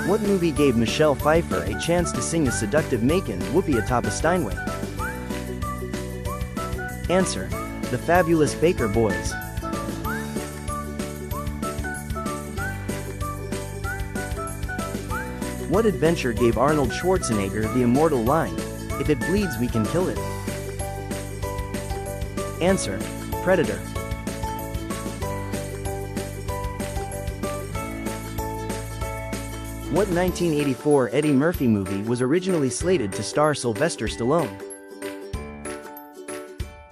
What movie gave Michelle Pfeiffer a chance to sing the seductive Macon Whoopi atop a Steinway? Answer: The Fabulous Baker Boys. What adventure gave Arnold Schwarzenegger the immortal line, "If it bleeds, we can kill it"? Answer: Predator. What 1984 Eddie Murphy movie was originally slated to star Sylvester Stallone?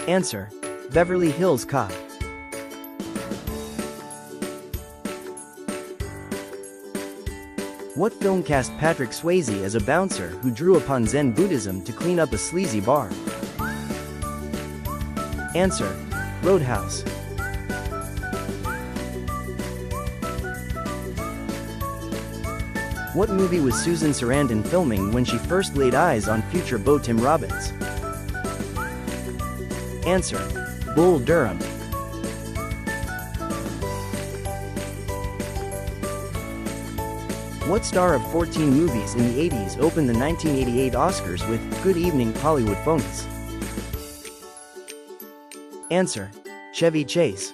Answer: Beverly Hills Cop. What film cast Patrick Swayze as a bouncer who drew upon Zen Buddhism to clean up a sleazy bar? Answer: Roadhouse. What movie was Susan Sarandon filming when she first laid eyes on future beau Tim Robbins? Answer: Bull Durham. What star of 14 movies in the 80s opened the 1988 Oscars with "Good Evening Hollywood Phonies"? Answer: Chevy Chase.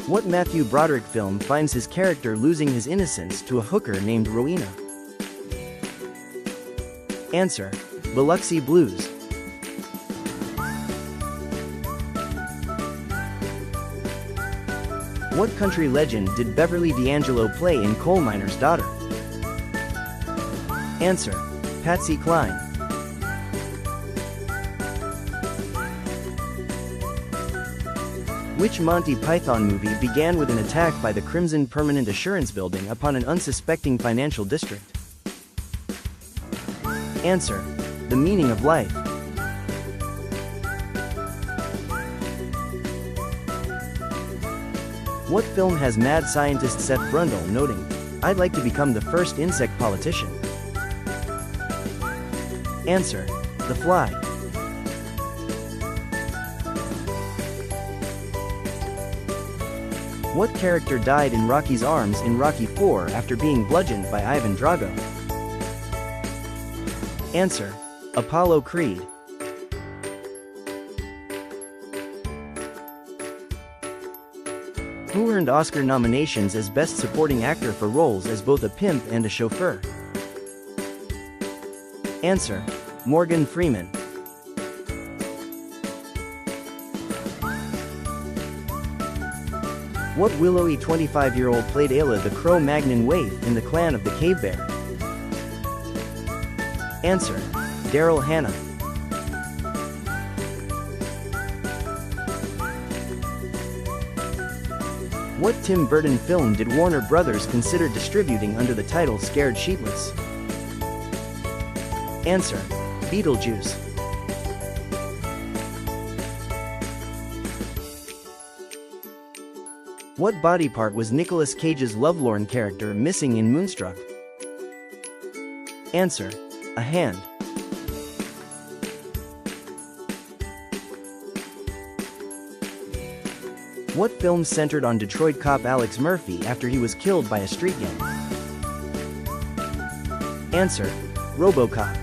What Matthew Broderick film finds his character losing his innocence to a hooker named Rowena? Answer: Biloxi Blues. What country legend did Beverly D'Angelo play in Coal Miner's Daughter? Answer: Patsy Cline. Which Monty Python movie began with an attack by the Crimson Permanent Assurance Building upon an unsuspecting financial district? Answer: The Meaning of Life. What film has mad scientist Seth Brundle noting, "I'd like to become the first insect politician"? Answer: The Fly. What character died in Rocky's arms in Rocky IV after being bludgeoned by Ivan Drago? Answer: Apollo Creed. Who earned Oscar nominations as Best Supporting Actor for roles as both a pimp and a chauffeur? Answer: Morgan Freeman. What willowy 25-year-old played Ayla the Cro-Magnon waif in The Clan of the Cave Bear? Answer: Daryl Hannah. What Tim Burton film did Warner Brothers consider distributing under the title Scared Sheetless? Answer: Beetlejuice. What body part was Nicolas Cage's lovelorn character missing in Moonstruck? Answer: A hand. What film centered on Detroit cop Alex Murphy after he was killed by a street gang? Answer: RoboCop.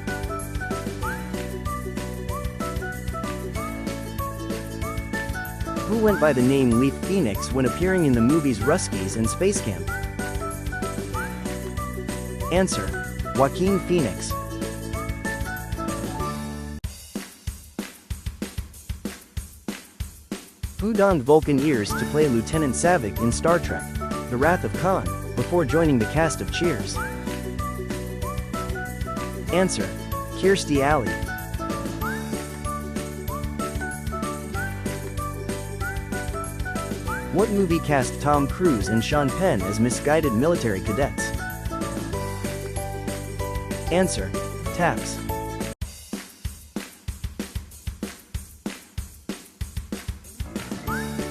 Who went by the name Leaf Phoenix when appearing in the movies Ruskies and Space Camp? Answer: Joaquin Phoenix. Who donned Vulcan ears to play Lieutenant Saavik in Star Trek: The Wrath of Khan, before joining the cast of Cheers? Answer: Kirstie Alley. What movie cast Tom Cruise and Sean Penn as misguided military cadets? Answer: Taps.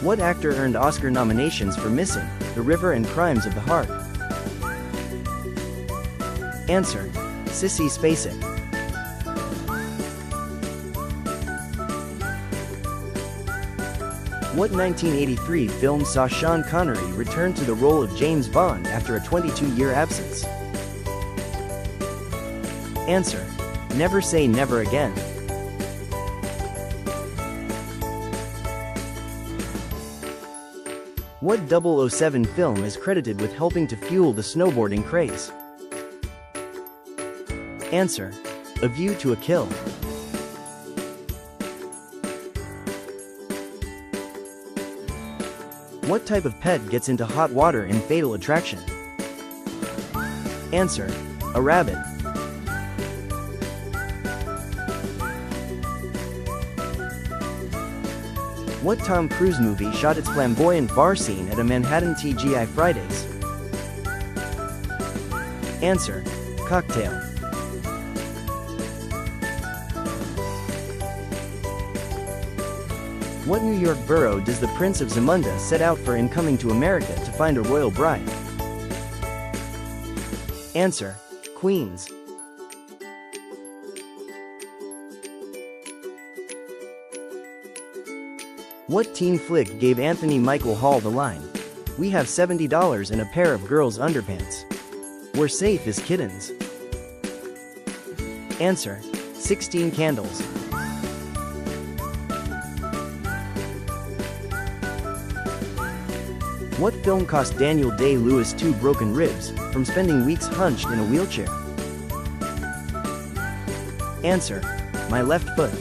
What actor earned Oscar nominations for Missing, The River and Crimes of the Heart? Answer: Sissy Spacek. What 1983 film saw Sean Connery return to the role of James Bond after a 22-year absence? Answer: Never Say Never Again. What 007 film is credited with helping to fuel the snowboarding craze? Answer: A View to a Kill. What type of pet gets into hot water in Fatal Attraction? Answer: A rabbit. What Tom Cruise movie shot its flamboyant bar scene at a Manhattan TGI Fridays? Answer: Cocktail. What New York borough does the Prince of Zamunda set out for in coming to America to find a royal bride? Answer: Queens. What teen flick gave Anthony Michael Hall the line, "We have $70 in a pair of girls' underpants. We're safe as kittens"? Answer: 16 Candles. What film cost Daniel Day-Lewis 2 broken ribs from spending weeks hunched in a wheelchair? Answer: My Left Foot.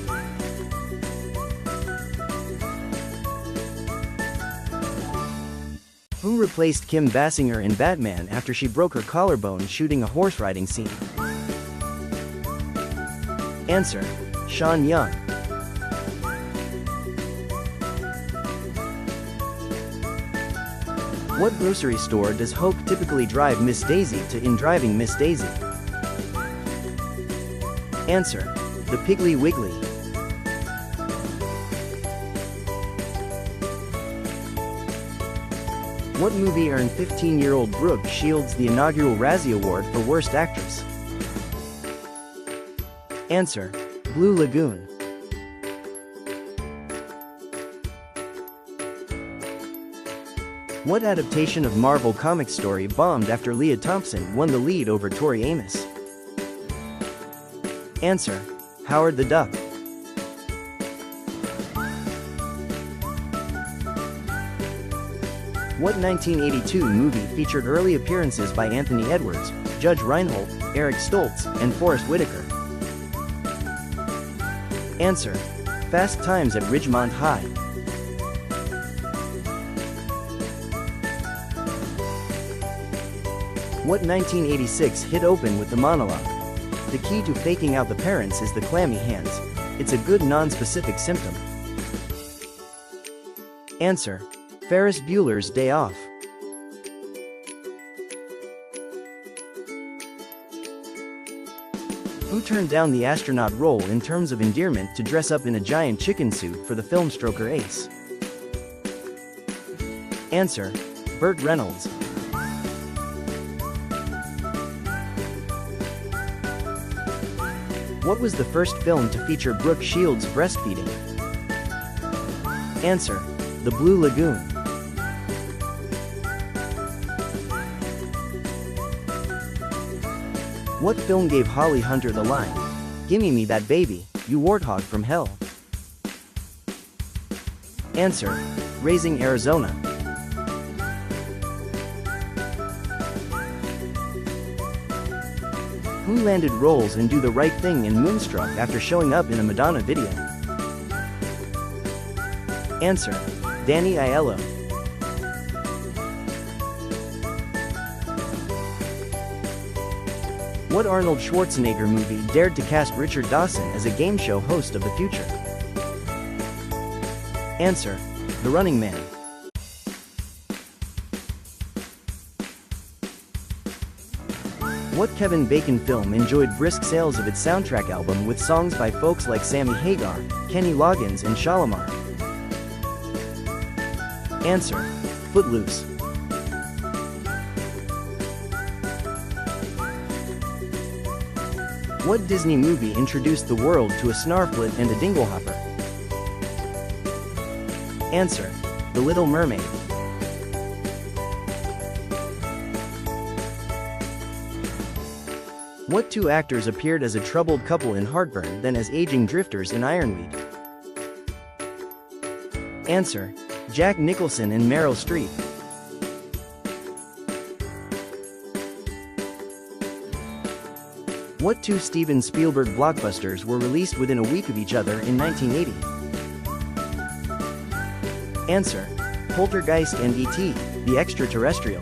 Who replaced Kim Basinger in Batman after she broke her collarbone shooting a horse riding scene? Answer: Sean Young. What grocery store does Hope typically drive Miss Daisy to in Driving Miss Daisy? Answer: The Piggly Wiggly. What movie earned 15-year-old Brooke Shields the inaugural Razzie Award for Worst Actress? Answer: Blue Lagoon. What adaptation of Marvel comic story bombed after Leah Thompson won the lead over Tori Amos? Answer: Howard the Duck. What 1982 movie featured early appearances by Anthony Edwards, Judge Reinhold, Eric Stoltz, and Forrest Whitaker? Answer: Fast Times at Ridgemont High. What 1986 hit open with the monologue, "The key to faking out the parents is the clammy hands. It's a good non-specific symptom"? Answer: Ferris Bueller's Day Off. Who turned down the astronaut role in Terms of Endearment to dress up in a giant chicken suit for the film Stroker Ace? Answer: Burt Reynolds. What was the first film to feature Brooke Shields breastfeeding? Answer: The Blue Lagoon. What film gave Holly Hunter the line, "Gimme me that baby, you warthog from hell"? Answer: Raising Arizona. Who landed roles in Do the Right Thing in Moonstruck after showing up in a Madonna video? Answer: Danny Aiello. What Arnold Schwarzenegger movie dared to cast Richard Dawson as a game show host of the future? Answer: The Running Man. What Kevin Bacon film enjoyed brisk sales of its soundtrack album with songs by folks like Sammy Hagar, Kenny Loggins, and Shalimar? Answer: Footloose. What Disney movie introduced the world to a snarflet and a dinglehopper? Answer: The Little Mermaid. What two actors appeared as a troubled couple in Heartburn then as aging drifters in Ironweed? Answer: Jack Nicholson and Meryl Streep. What two Steven Spielberg blockbusters were released within a week of each other in 1980? Answer: Poltergeist and E.T., the Extraterrestrial.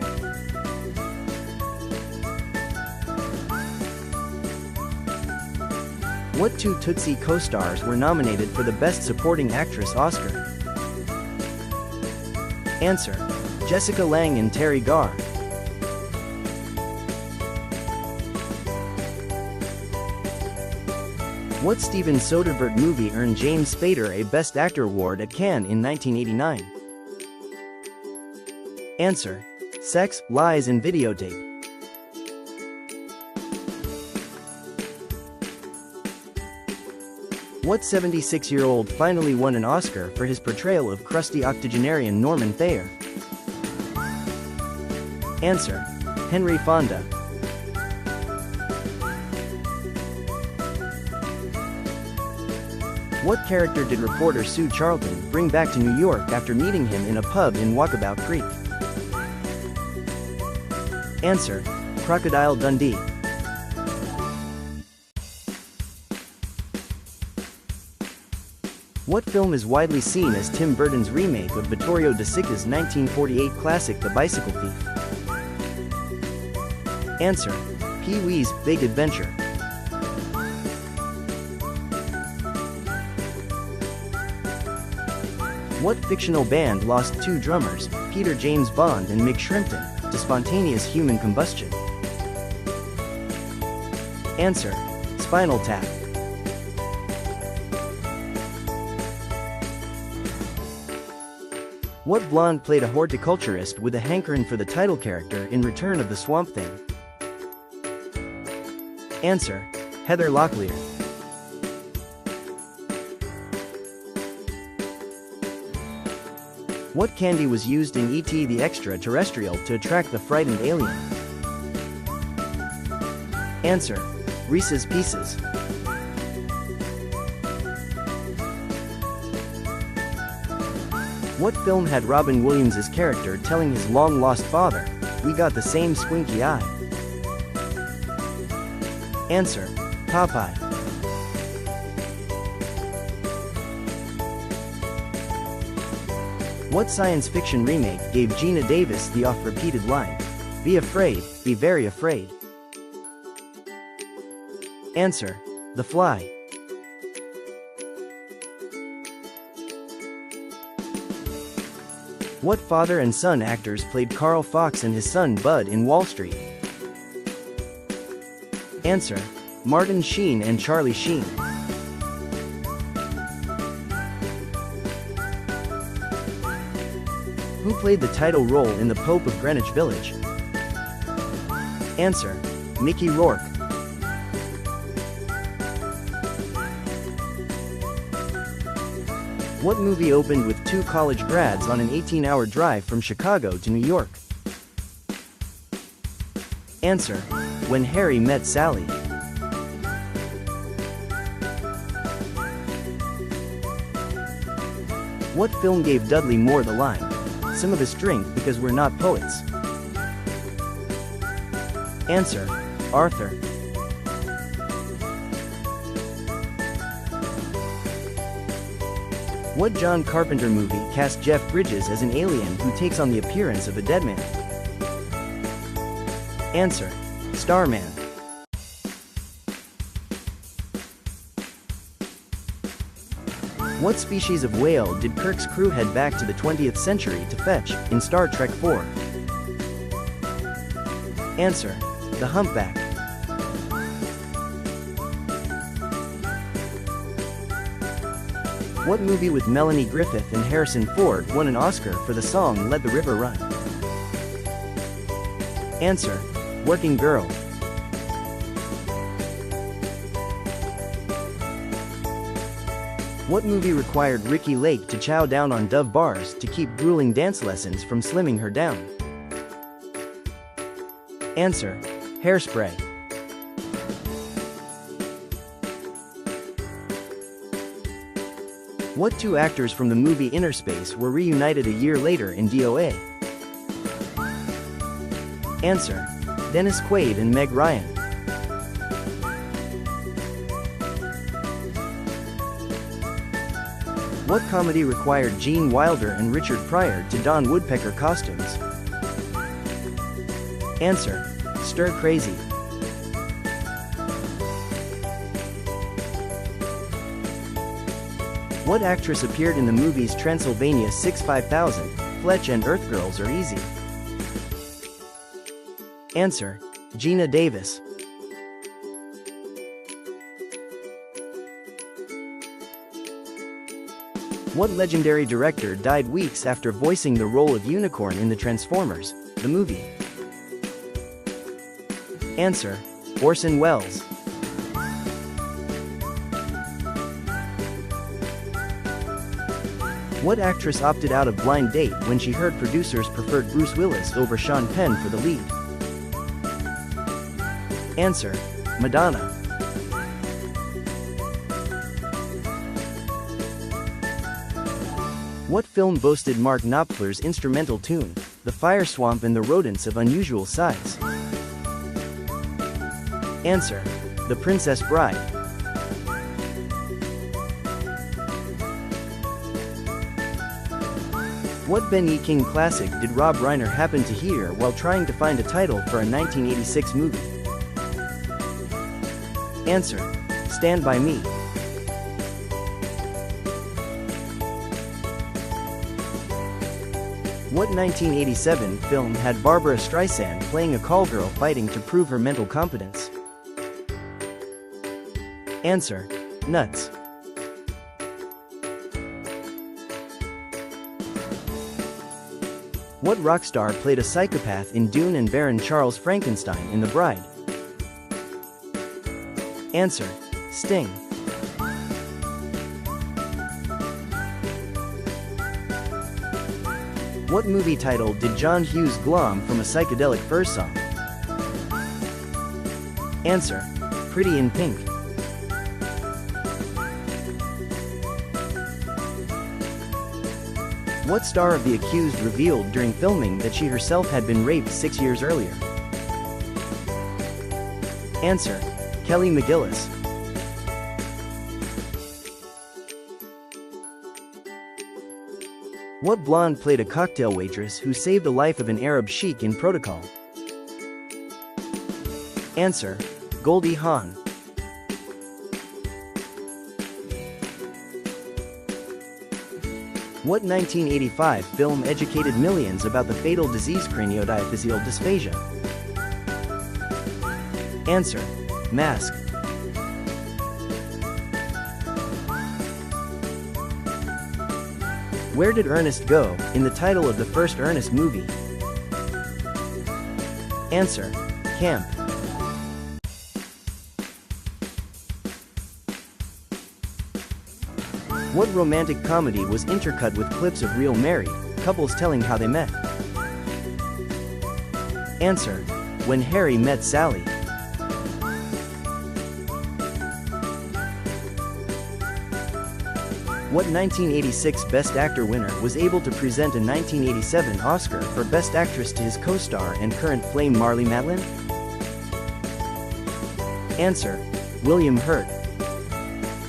What two Tootsie co-stars were nominated for the Best Supporting Actress Oscar? Answer: Jessica Lange and Terry Garr. What Steven Soderbergh movie earned James Spader a Best Actor award at Cannes in 1989? Answer: Sex, Lies and Videotape. What 76-year-old finally won an Oscar for his portrayal of crusty octogenarian Norman Thayer? Answer: Henry Fonda. What character did reporter Sue Charlton bring back to New York after meeting him in a pub in Walkabout Creek? Answer: Crocodile Dundee. What film is widely seen as Tim Burton's remake of Vittorio De Sica's 1948 classic The Bicycle Thief? Answer: Pee-wee's Big Adventure. What fictional band lost two drummers, Peter James Bond and Mick Shrimpton, to spontaneous human combustion? Answer: Spinal Tap. What blonde played a horticulturist with a hankering for the title character in Return of the Swamp Thing? Answer: Heather Locklear. What candy was used in E.T. the Extraterrestrial to attract the frightened alien? Answer: Reese's Pieces. What film had Robin Williams' character telling his long-lost father, "We got the same squinky eye"? Answer: Popeye. What science fiction remake gave Geena Davis the oft-repeated line, "Be afraid, be very afraid"? Answer: The Fly. What father and son actors played Carl Fox and his son Bud in Wall Street? Answer: Martin Sheen and Charlie Sheen. Who played the title role in The Pope of Greenwich Village? Answer: Mickey Rourke. What movie opened with two college grads on an 18-hour drive from Chicago to New York? Answer: When Harry Met Sally. What film gave Dudley Moore the line, "Some of us drink because we're not poets"? Answer: Arthur. What John Carpenter movie cast Jeff Bridges as an alien who takes on the appearance of a dead man? Answer: Starman. What species of whale did Kirk's crew head back to the 20th century to fetch in Star Trek IV? Answer: The humpback. What movie with Melanie Griffith and Harrison Ford won an Oscar for the song Let the River Run? Answer: Working Girl. What movie required Ricki Lake to chow down on Dove bars to keep grueling dance lessons from slimming her down? Answer: Hairspray. What two actors from the movie Inner Space were reunited a year later in DOA? Answer: Dennis Quaid and Meg Ryan. What comedy required Gene Wilder and Richard Pryor to don woodpecker costumes? Answer: Stir Crazy. What actress appeared in the movies Transylvania 65000, Fletch and Earth Girls Are Easy? Answer: Gina Davis. What legendary director died weeks after voicing the role of Unicorn in the Transformers, the movie? Answer: Orson Welles. What actress opted out of Blind Date when she heard producers preferred Bruce Willis over Sean Penn for the lead? Answer: Madonna. What film boasted Mark Knopfler's instrumental tune, The Fire Swamp and the Rodents of Unusual Size? Answer: The Princess Bride. What Ben E. King classic did Rob Reiner happen to hear while trying to find a title for a 1986 movie? Answer: Stand By Me. What 1987 film had Barbara Streisand playing a call girl fighting to prove her mental competence? Answer: Nuts. What rock star played a psychopath in Dune and Baron Charles Frankenstein in The Bride? Answer: Sting. What movie title did John Hughes glom from a psychedelic Furs song? Answer: Pretty in Pink. What star of The Accused revealed during filming that she herself had been raped 6 years earlier? Answer: Kelly McGillis. What blonde played a cocktail waitress who saved the life of an Arab sheik in Protocol? Answer: Goldie Hawn. What 1985 film educated millions about the fatal disease craniodiaphyseal dysphagia? Answer: Mask. Where did Ernest go in the title of the first Ernest movie? Answer: Camp. What romantic comedy was intercut with clips of real married couples telling how they met? Answer: When Harry Met Sally. What 1986 Best Actor winner was able to present a 1987 Oscar for Best Actress to his co-star and current flame Marlee Matlin? Answer: William Hurt.